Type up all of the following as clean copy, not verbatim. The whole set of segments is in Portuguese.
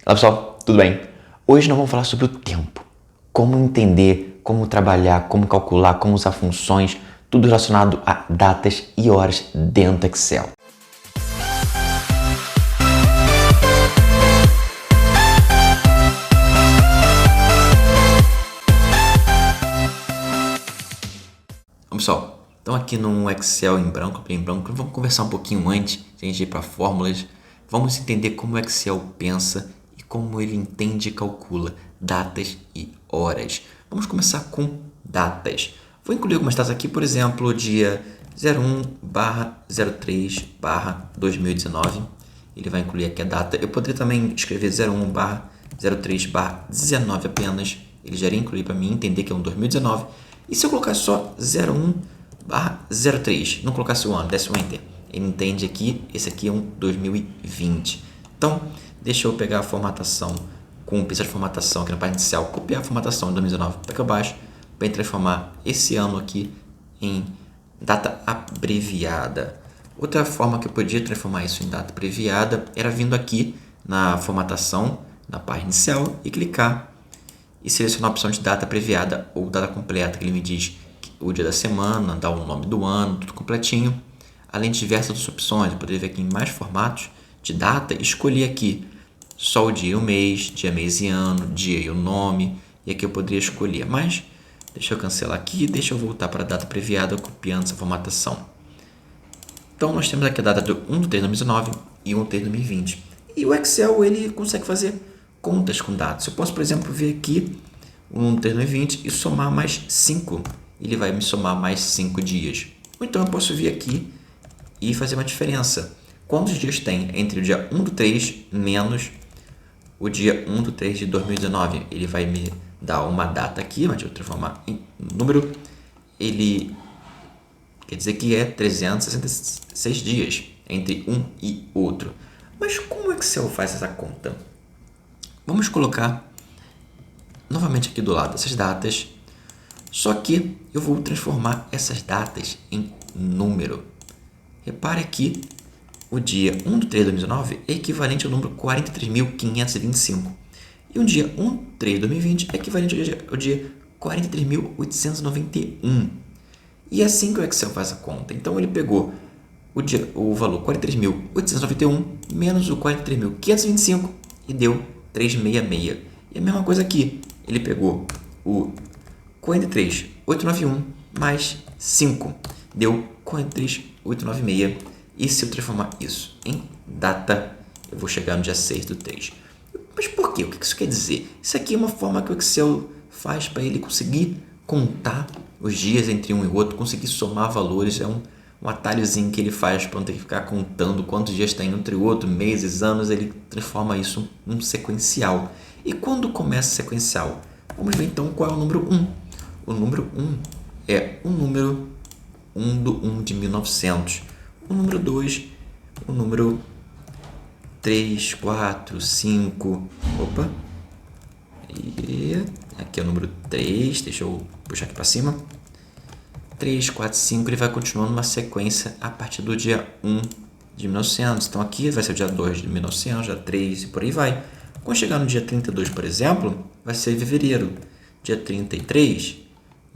Olá pessoal, tudo bem? Hoje nós vamos falar sobre o tempo. Como entender, como trabalhar, como calcular, como usar funções, tudo relacionado a datas e horas dentro do Excel. Bom, pessoal, então aqui no Excel em branco, vamos conversar um pouquinho antes de a gente ir para fórmulas. Vamos entender como o Excel pensa e como ele entende e calcula datas e horas. Vamos começar com datas. Vou incluir algumas datas aqui, por exemplo, dia 01/03/2019. Ele vai incluir aqui a data. Eu poderia também escrever 01/03/19 apenas. Ele já iria incluir para mim entender que é um 2019. E se eu colocar só 01/03, não colocasse o ano, desse um Enter, ele entende aqui, esse aqui é um 2020. Então, deixa eu pegar a formatação com o pincel de formatação aqui na página inicial, copiar a formatação de 2019 para aqui abaixo, para transformar esse ano aqui em data abreviada. Outra forma que eu podia transformar isso em data abreviada era vindo aqui na formatação, na página inicial, e clicar e selecionar a opção de data abreviada ou data completa, que ele me diz o dia da semana, dá o nome do ano, tudo completinho. Além de diversas outras opções, eu poderia ver aqui em mais formatos de data e escolher aqui só o dia e o mês, dia, mês e ano, dia e o nome, e aqui eu poderia escolher. Mas deixa eu cancelar aqui, deixa eu voltar para a data abreviada copiando essa formatação. Então nós temos aqui a data do 1/3/2019 e 1/3/2020. E o Excel ele consegue fazer contas com dados. Eu posso, por exemplo, vir aqui o 1/3/2020 e somar mais 5. Ele vai me somar mais 5 dias. Ou então eu posso vir aqui e fazer uma diferença. Quantos dias tem entre o dia 1/3 menos o dia 1/3 de 2019? Ele vai me dar uma data aqui, onde eu transformar em número. Ele quer dizer que é 366 dias entre um e outro. Mas como o Excel faz essa conta? Vamos colocar novamente aqui do lado essas datas, só que eu vou transformar essas datas em número. Repare aqui, o dia 1/3/2019 é equivalente ao número 43.525 e o dia 1/3/2020 é equivalente ao dia 43.891. E é assim que o Excel faz a conta. Então ele pegou o valor 43.891 menos o 43.525 e deu 366. E a mesma coisa aqui, ele pegou o 43.891 mais 5, deu 43.896. E se eu transformar isso em data, eu vou chegar no dia 6/3. Mas por quê? O que isso quer dizer? Isso aqui é uma forma que o Excel faz para ele conseguir contar os dias entre um e outro, conseguir somar valores. É um atalhozinho que ele faz para não ter que ficar contando quantos dias tem entre o outro, meses, anos. Ele transforma isso num sequencial. E quando começa sequencial? Vamos ver então qual é o número 1. O número 1 é o número 1/1 de 1900. O número 2, o número 3, 4, 5. Opa! E aqui é o número 3. Deixa eu puxar aqui para cima. 3, 4, 5, ele vai continuando uma sequência a partir do dia 1 de 1900. Então aqui vai ser o dia 2 de 1900, dia 3 e por aí vai. Quando chegar no dia 32, por exemplo, vai ser fevereiro. Dia 33,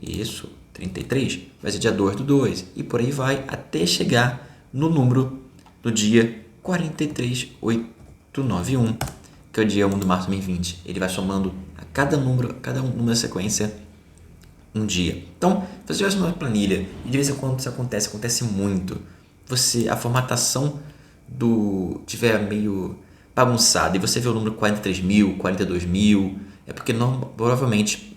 isso, 33, vai ser dia 2/2 e por aí vai até chegar no número do dia 43.891, que é o dia 1 de março de 2020. Ele vai somando a cada número da sequência um dia. Então, se você tivesse uma planilha e de vez em quando isso acontece muito, a formatação tiver meio bagunçada e você vê o número 43.000, 42.000, é porque provavelmente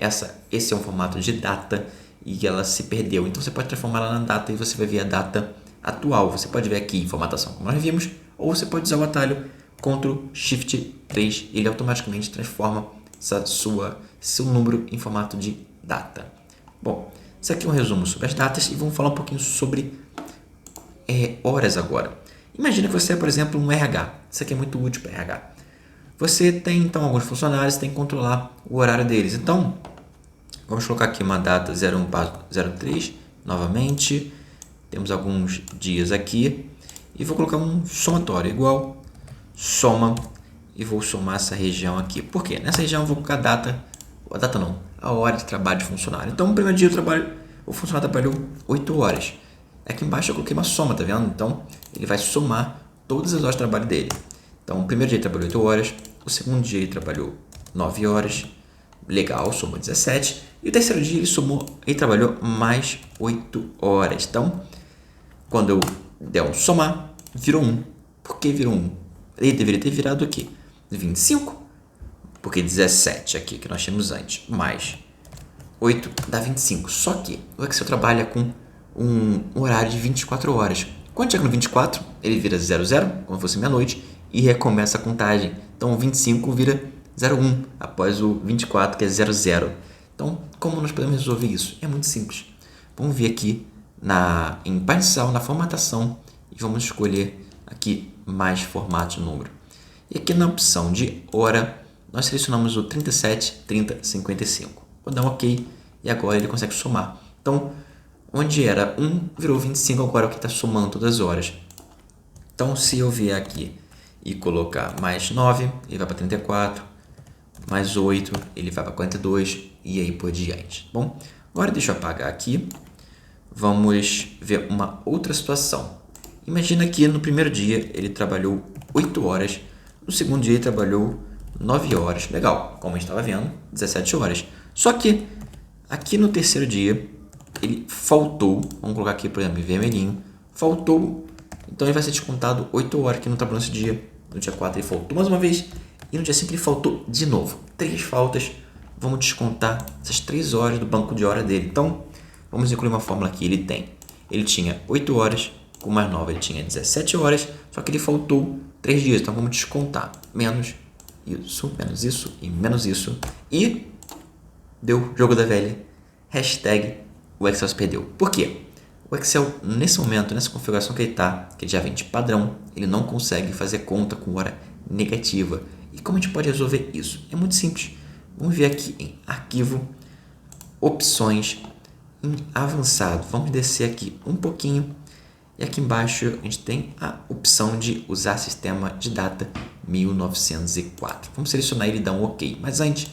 esse é um formato de data e ela se perdeu. Então você pode transformar ela na data e você vai ver a data atual. Você pode ver aqui em formatação como nós vimos, ou você pode usar o atalho Ctrl+Shift+3 e ele automaticamente transforma seu número em formato de data. Bom, isso aqui é um resumo sobre as datas e vamos falar um pouquinho sobre horas agora. Imagina que você é, por exemplo, um RH. Isso aqui é muito útil para RH. Você tem, então, alguns funcionários, tem que controlar o horário deles. Então, vamos colocar aqui uma data 01/03, novamente. Temos alguns dias aqui. E vou colocar um somatório igual, soma e vou somar essa região aqui. Por quê? Nessa região eu vou colocar a hora de trabalho de funcionário. Então, no primeiro dia o funcionário trabalhou 8 horas. Aqui embaixo eu coloquei uma soma, tá vendo? Então, ele vai somar todas as horas de trabalho dele. Então, o primeiro dia ele trabalhou 8 horas, o segundo dia ele trabalhou 9 horas, legal, somou 17. E o terceiro dia ele trabalhou mais 8 horas. Então, quando eu der um somar, virou 1. Por que virou 1? Ele deveria ter virado aqui 25, porque 17 aqui que nós tínhamos antes, mais 8 dá 25. Só que o Excel trabalha com um horário de 24 horas. Quando chega no 24, ele vira 00, como se fosse meia-noite, e recomeça a contagem. Então, o 25 vira 01, após o 24, que é 00. Então, como nós podemos resolver isso? É muito simples. Vamos vir aqui em painel inicial, na formatação, e vamos escolher aqui mais formato de número. E aqui na opção de hora, nós selecionamos o 37, 30, 55. Vou dar um OK e agora ele consegue somar. Então, onde era 1, virou 25, agora é o que está somando todas as horas. Então, se eu vier aqui e colocar mais 9, ele vai para 34, mais 8, ele vai para 42 e aí por diante. Bom, agora deixa eu apagar aqui. Vamos ver uma outra situação. Imagina que no primeiro dia ele trabalhou 8 horas, no segundo dia ele trabalhou 9 horas. Legal, como a gente estava vendo, 17 horas. Só que aqui no terceiro dia ele faltou, vamos colocar aqui, por exemplo, em vermelhinho, faltou, então ele vai ser descontado 8 horas que não trabalhou nesse dia. No dia 4 ele faltou mais uma vez e no dia 5 ele faltou de novo. 3 faltas, vamos descontar essas 3 horas do banco de hora dele. Então, vamos incluir uma fórmula aqui. Ele tinha 8 horas, com mais 9 ele tinha 17 horas, só que ele faltou 3 dias, então vamos descontar menos isso e menos isso. E deu jogo da velha, hashtag o Excel se perdeu. Por quê? O Excel, nesse momento, nessa configuração que ele está, que ele já vem de padrão, ele não consegue fazer conta com hora negativa. E como a gente pode resolver isso? É muito simples. Vamos ver aqui em arquivo, opções, em avançado. Vamos descer aqui um pouquinho. E aqui embaixo a gente tem a opção de usar sistema de data 1904. Vamos selecionar ele e dar um OK. Mas antes,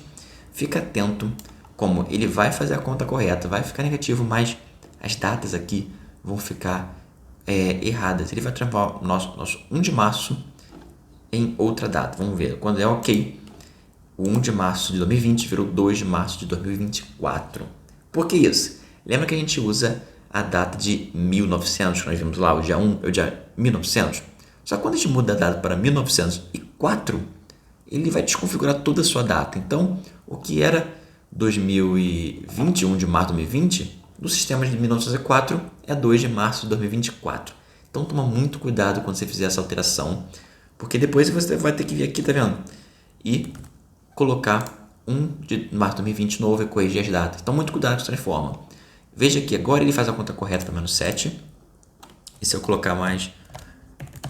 fica atento como ele vai fazer a conta correta. Vai ficar negativo, mas as datas aqui vão ficar erradas. Ele vai transformar o nosso 1 de março em outra data. Vamos ver. Quando é OK, o 1 de março de 2020 virou 2 de março de 2024. Por que isso? Lembra que a gente usa a data de 1900, que nós vimos lá, o dia 1 é o dia 1900. Só que quando a gente muda a data para 1904, ele vai desconfigurar toda a sua data. Então, o que era 2021 de março de 2020, no sistema de 1904 é 2 de março de 2024. Então, toma muito cuidado quando você fizer essa alteração, porque depois você vai ter que vir aqui, tá vendo? E colocar 1 de março de 2020 novo e corrigir as datas. Então, muito cuidado com essa transforma. Veja que agora ele faz a conta correta para menos 7. E se eu colocar mais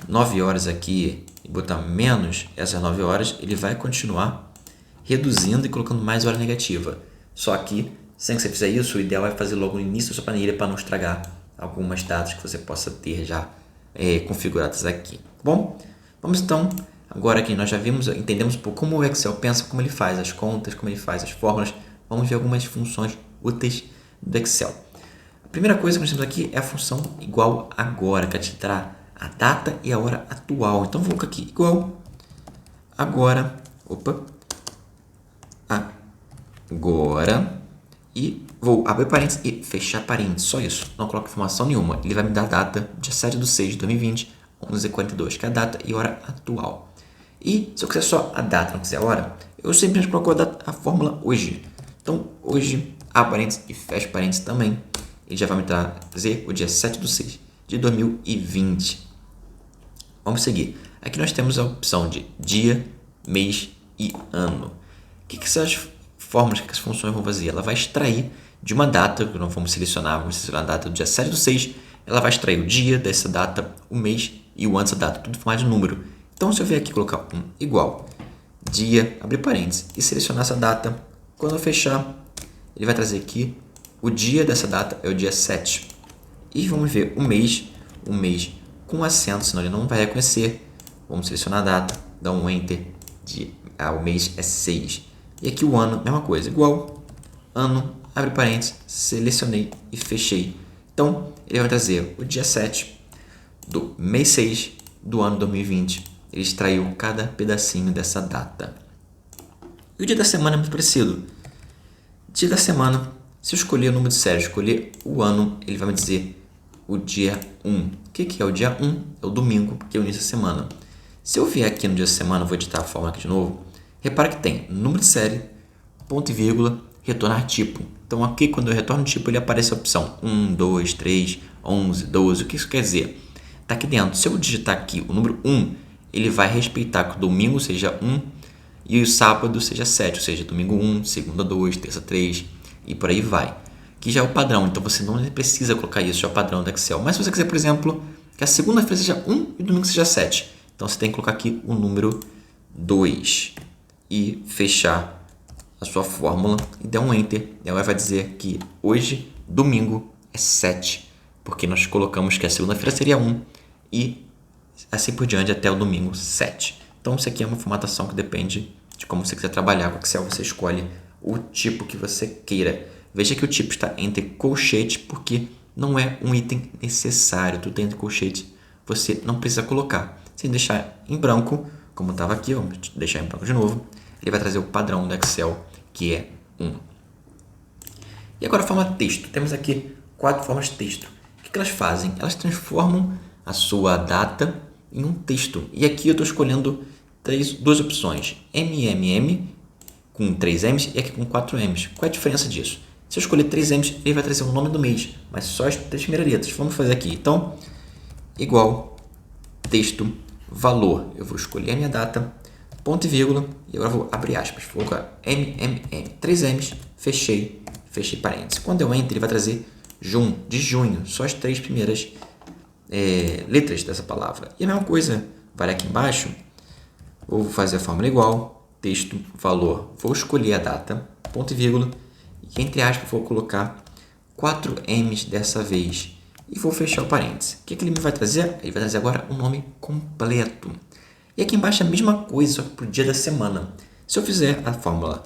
9 horas aqui e botar menos essas 9 horas, ele vai continuar reduzindo e colocando mais hora negativa. Só que, sem que você fizer isso, o ideal é fazer logo no início da sua planilha para não estragar algumas datas que você possa ter já configuradas aqui. Bom, vamos então, agora que nós já entendemos um pouco como o Excel pensa, como ele faz as contas, como ele faz as fórmulas, vamos ver algumas funções úteis do Excel. A primeira coisa que nós temos aqui é a função igual agora, que é te dar a data e a hora atual. Então, vou colocar aqui igual agora, e vou abrir parênteses e fechar parênteses, só isso, não coloco informação nenhuma. Ele vai me dar a data, dia 7 de 6 de 2020, 11h42, que é a data e hora atual. E se eu quiser só a data, não quiser a hora, eu simplesmente coloco a fórmula hoje. Então, hoje, abre parênteses e fecha parênteses também. Ele já vai me trazer o dia 7 de 6 de 2020. Vamos seguir. Aqui nós temos a opção de dia, mês e ano. O que essas fórmulas, que essas funções vão fazer? Ela vai extrair de uma data, que nós vamos selecionar a data do dia 7 de 6, ela vai extrair o dia dessa data, o mês e o ano dessa data, tudo em formato de número. Então, se eu vier aqui colocar um igual, dia, abrir parênteses e selecionar essa data, quando eu fechar, ele vai trazer aqui o dia dessa data é o dia 7. E vamos ver o mês com acento, senão ele não vai reconhecer. Vamos selecionar a data, dar um Enter o mês é 6. E aqui o ano, mesma coisa, igual, ano, abre parênteses, selecionei e fechei. Então, ele vai trazer o dia 7 do mês 6 do ano 2020. Ele extraiu cada pedacinho dessa data. E o dia da semana é muito parecido. Dia da semana, se eu escolher o número de série, escolher o ano, ele vai me dizer o dia 1. O que é o dia 1? É o domingo, porque é o início da semana. Se eu vier aqui no dia da semana, vou editar a fórmula aqui de novo. Repara que tem número de série, ponto e vírgula, retornar tipo. Então aqui quando eu retorno tipo, ele aparece a opção 1, 2, 3, 11, 12. O que isso quer dizer? Está aqui dentro. Se eu digitar aqui o número 1, ele vai respeitar que o domingo seja 1 e o sábado seja 7, ou seja, domingo 1, segunda 2, terça 3 e por aí vai. Que já é o padrão, então você não precisa colocar isso, já é o padrão do Excel. Mas se você quiser, por exemplo, que a segunda-feira seja 1 e o domingo seja 7, então você tem que colocar aqui o número 2 e fechar a sua fórmula e der um Enter. Ela vai dizer que hoje, domingo, é 7, porque nós colocamos que a segunda-feira seria 1 e assim por diante até o domingo 7. Então, isso aqui é uma formatação que depende de como você quiser trabalhar com o Excel. Você escolhe o tipo que você queira. Veja que o tipo está entre colchete, porque não é um item necessário. Tudo entre colchete você não precisa colocar. Se deixar em branco, como estava aqui, vamos deixar em branco de novo, ele vai trazer o padrão do Excel, que é 1. E agora a forma texto. Temos aqui 4 formas de texto. O que elas fazem? Elas transformam a sua data em um texto. E aqui eu estou escolhendo duas opções. MMM com 3 M's e aqui com 4 M's. Qual é a diferença disso? Se eu escolher 3 M's, ele vai trazer o nome do mês, mas só as 3 primeiras letras. Vamos fazer aqui. Então, igual, texto, valor. Eu vou escolher a minha data, ponto e vírgula, e agora vou abrir aspas. Vou colocar MMM, 3 M's, fechei parênteses. Quando eu enter, ele vai trazer de junho, só as 3 primeiras letras dessa palavra. E a mesma coisa, vai aqui embaixo, vou fazer a fórmula igual, texto, valor. Vou escolher a data, ponto e vírgula, e entre aspas vou colocar 4 M's dessa vez. E vou fechar o parênteses. O que ele me vai trazer? Ele vai trazer agora o nome completo. E aqui embaixo é a mesma coisa, só que para o dia da semana. Se eu fizer a fórmula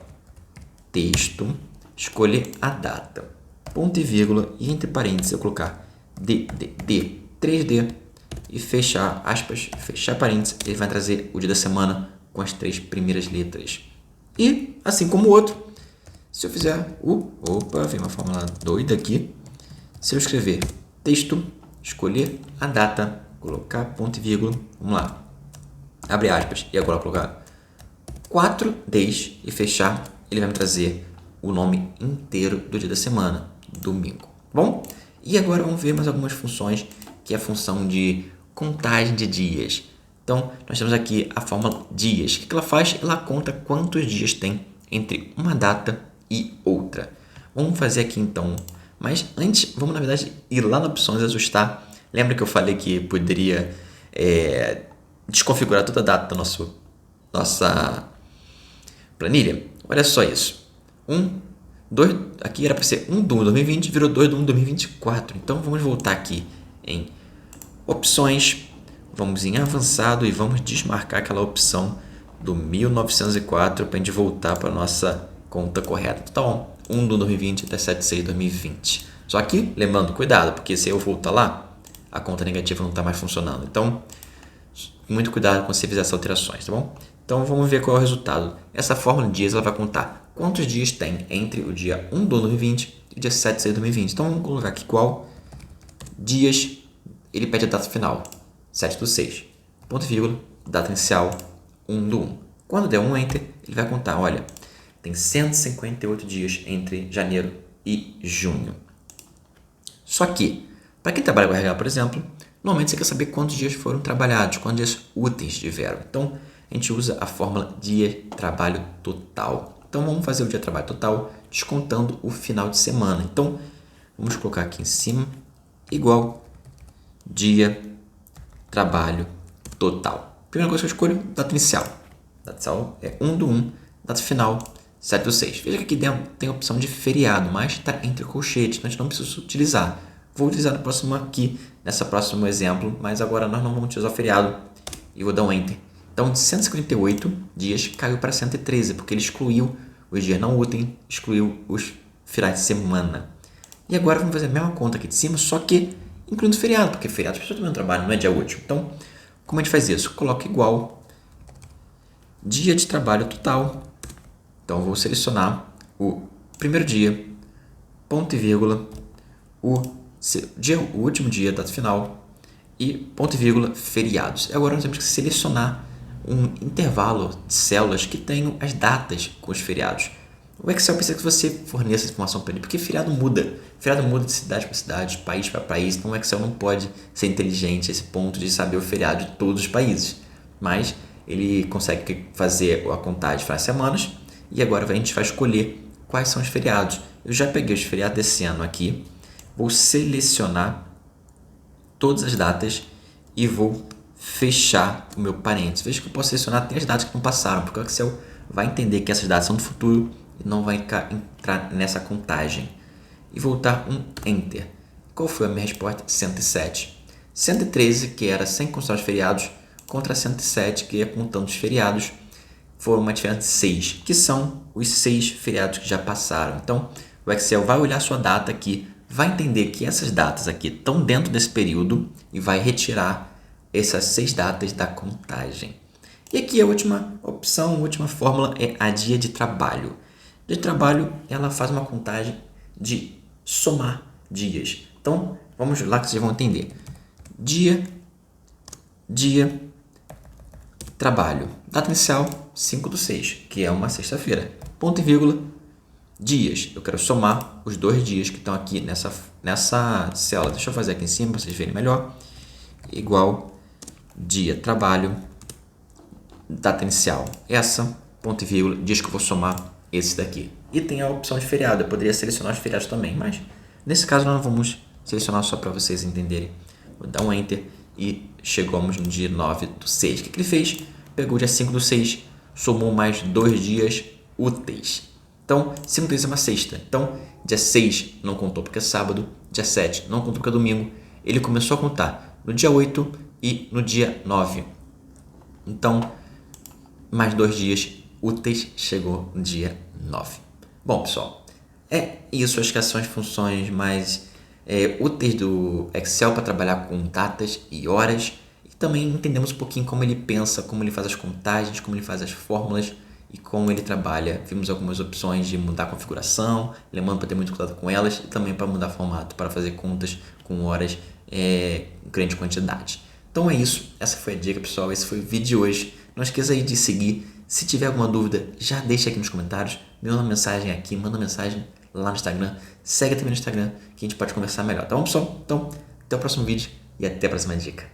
texto, escolher a data, ponto e vírgula, e entre parênteses eu colocar D, 3D, e fechar aspas, fechar parênteses, ele vai trazer o dia da semana com as 3 primeiras letras. E, assim como o outro, se eu fizer vem uma fórmula doida aqui. Se eu escrever texto, escolher a data, colocar ponto e vírgula, vamos lá, abre aspas, e agora colocar 4 Ds e fechar, ele vai me trazer o nome inteiro do dia da semana, domingo. Bom, e agora vamos ver mais algumas funções, que é a função de contagem de dias. Então, nós temos aqui a fórmula dias. O que ela faz? Ela conta quantos dias tem entre uma data e outra. Vamos fazer aqui então. Mas antes, vamos na verdade ir lá na opções e ajustar. Lembra que eu falei que poderia desconfigurar toda a data da nossa planilha? Olha só isso. 2, aqui era para ser 1 de 1 de 2020, virou 2 de 1 de 2024. Então, vamos voltar aqui em opções, vamos em avançado e vamos desmarcar aquela opção do 1904 para a gente voltar para a nossa conta correta. Então, 1 de 2020 até 7 de 6 de 2020. Só que, lembrando, cuidado, porque se eu voltar lá, a conta negativa não está mais funcionando. Então, muito cuidado quando você fizer essas alterações, tá bom? Então, vamos ver qual é o resultado. Essa fórmula de dias ela vai contar quantos dias tem entre o dia 1 de 2020 e o dia 7 de 6 de 2020. Então, vamos colocar aqui qual dias, ele pede a data final, 7 do 6, ponto e vírgula, data inicial, 1 do 1. Quando der um Enter, ele vai contar, olha, tem 158 dias entre janeiro e junho. Só que, para quem trabalha com RH, por exemplo, normalmente você quer saber quantos dias foram trabalhados, quantos dias úteis tiveram. Então, a gente usa a fórmula dia trabalho total. Então, vamos fazer o dia trabalho total descontando o final de semana. Então, vamos colocar aqui em cima, igual dia trabalho total. Primeira coisa que eu escolho, data inicial. Data inicial é 1 do 1, data final 7 do 6. Veja que aqui dentro tem a opção de feriado, mas está entre colchetes, então a gente não precisa utilizar. Vou utilizar no próximo aqui, nessa próximo exemplo, mas agora nós não vamos utilizar o feriado. E vou dar um Enter. Então, de 158 dias caiu para 113, porque ele excluiu os dias não úteis, excluiu os finais de semana. E agora vamos fazer a mesma conta aqui de cima, só que incluindo feriado, porque feriado as pessoas também não trabalham, não é dia útil. Então, como a gente faz isso? Coloca igual dia de trabalho total. Então, eu vou selecionar o primeiro dia, ponto e vírgula, o último dia, data final, e ponto e vírgula, feriados. Agora nós temos que selecionar um intervalo de células que tenham as datas com os feriados. O Excel precisa que você forneça essa informação para ele, porque feriado muda. Feriado muda de cidade para cidade, de país para país, então o Excel não pode ser inteligente a esse ponto de saber o feriado de todos os países. Mas ele consegue fazer a contagem para as semanas e agora a gente vai escolher quais são os feriados. Eu já peguei os feriados desse ano aqui, vou selecionar todas as datas e vou fechar o meu parênteses. Veja que eu posso selecionar até as datas que não passaram, porque o Excel vai entender que essas datas são do futuro e não vai entrar nessa contagem. E voltar um Enter. Qual foi a minha resposta? 107. 113, que era sem contar os feriados, contra 107, que é contando os feriados, foram uma diferença de 6, que são os 6 feriados que já passaram. Então, o Excel vai olhar a sua data aqui, vai entender que essas datas aqui estão dentro desse período e vai retirar essas 6 datas da contagem. E aqui a última opção, a última fórmula é a dia de trabalho. Dia de trabalho, ela faz uma contagem de somar dias. Então, vamos lá que vocês vão entender. Dia, trabalho. Data inicial, 5/6, que é uma sexta-feira. Ponto e vírgula, dias. Eu quero somar os 2 dias que estão aqui nessa célula. Deixa eu fazer aqui em cima para vocês verem melhor. Igual dia, trabalho, data inicial. Essa, ponto e vírgula, dias que eu vou somar esse daqui. E tem a opção de feriado. Eu poderia selecionar os feriados também, mas nesse caso nós vamos selecionar só para vocês entenderem. Vou dar um Enter e chegamos no dia 9/6. O que ele fez? Pegou o dia 5/6, somou mais 2 dias úteis. Então, 5/3 é uma sexta. Então, dia 6 não contou porque é sábado, dia 7 não contou porque é domingo. Ele começou a contar no dia 8 e no dia 9. Então, mais 2 dias úteis, chegou no dia 9. Bom, pessoal, é isso. Acho que são as funções mais úteis do Excel para trabalhar com datas e horas. E também entendemos um pouquinho como ele pensa, como ele faz as contagens, como ele faz as fórmulas e como ele trabalha. Vimos algumas opções de mudar a configuração, lembrando para ter muito cuidado com elas, e também para mudar formato, para fazer contas com horas em grande quantidade. Então é isso, essa foi a dica, pessoal, esse foi o vídeo de hoje. Não esqueça aí de seguir. Se tiver alguma dúvida, já deixa aqui nos comentários, me manda uma mensagem aqui, manda uma mensagem lá no Instagram, segue também no Instagram que a gente pode conversar melhor, tá bom, pessoal? Então, até o próximo vídeo e até a próxima dica.